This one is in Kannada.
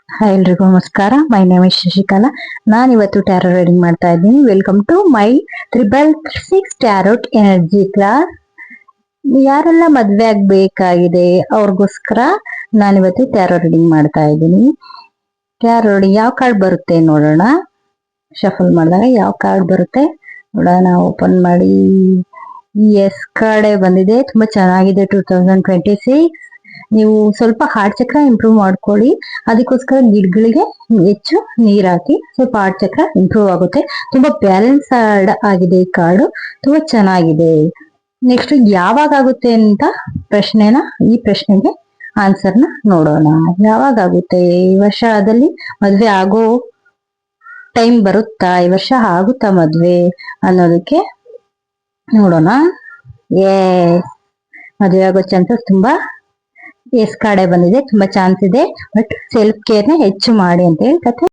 ಹಾಯ್ ಎಲ್ರಿಗೂ ನಮಸ್ಕಾರ. My name is Shashikala. ನಾನು ಇವತ್ತು ಟ್ಯಾರೋ ರೀಡಿಂಗ್ ಮಾಡ್ತಾ ಇದ್ದೀನಿ. Welcome to my 666 tarot energy class. ಯಾರೆಲ್ಲ ಮದ್ವೆ ಆಗ್ಬೇಕಾಗಿದೆ ಅವ್ರಿಗೋಸ್ಕರ ನಾನಿವತ್ತು ಟ್ಯಾರೋ ರೀಡಿಂಗ್ ಮಾಡ್ತಾ ಇದ್ದೀನಿ. ಟ್ಯಾರೋ ರೀಡಿಂಗ್ ಯಾವ ಕಾರ್ಡ್ ಬರುತ್ತೆ ನೋಡೋಣ. ಶಫಲ್ ಮಾಡಿದಾಗ ಯಾವ ಕಾರ್ಡ್ ಬರುತ್ತೆ ನೋಡೋಣ. ಓಪನ್ ಮಾಡಿ. ಎಸ್ ಕಾರ್ಡೇ ಬಂದಿದೆ. ತುಂಬಾ ಚೆನ್ನಾಗಿದೆ. 2026 ನೀವು ಸ್ವಲ್ಪ ಹಾರ್ಟ್ ಚಕ್ರ ಇಂಪ್ರೂವ್ ಮಾಡ್ಕೊಳ್ಳಿ. ಅದಕ್ಕೋಸ್ಕರ ಗಿಡಗಳಿಗೆ ಹೆಚ್ಚು ನೀರ್ ಹಾಕಿ ಸ್ವಲ್ಪ ಹಾರ್ಟ್ ಚಕ್ರ ಇಂಪ್ರೂವ್ ಆಗುತ್ತೆ. ತುಂಬಾ ಬ್ಯಾಲೆನ್ಸ್ ಆಗಿದೆ ಈ ಕಾರ್ಡು. ತುಂಬಾ ಚೆನ್ನಾಗಿದೆ. ನೆಕ್ಸ್ಟ್ ಯಾವಾಗ ಆಗುತ್ತೆ ಅಂತ ಈ ಪ್ರಶ್ನೆಗೆ ಆನ್ಸರ್ನ ನೋಡೋಣ. ಯಾವಾಗ ಆಗುತ್ತೆ? ಈ ವರ್ಷದಲ್ಲಿ ಮದ್ವೆ ಆಗೋ ಟೈಮ್ ಬರುತ್ತಾ? ಈ ವರ್ಷ ಆಗುತ್ತಾ ಮದ್ವೆ ಅನ್ನೋದಕ್ಕೆ ನೋಡೋಣ. ಮದ್ವೆ ಆಗೋ ಚಾನ್ಸಸ್ ತುಂಬಾ ಎಸ್ ಕಾರ್ಡೆ ಬಂದಿದೆ. ತುಂಬಾ ಚಾನ್ಸ್ ಇದೆ. ಬಟ್ ಸೆಲ್ಫ್ ಕೇರ್ನ ಹೆಚ್ಚು ಮಾಡಿ ಅಂತ ಹೇಳಿ ಕತೆ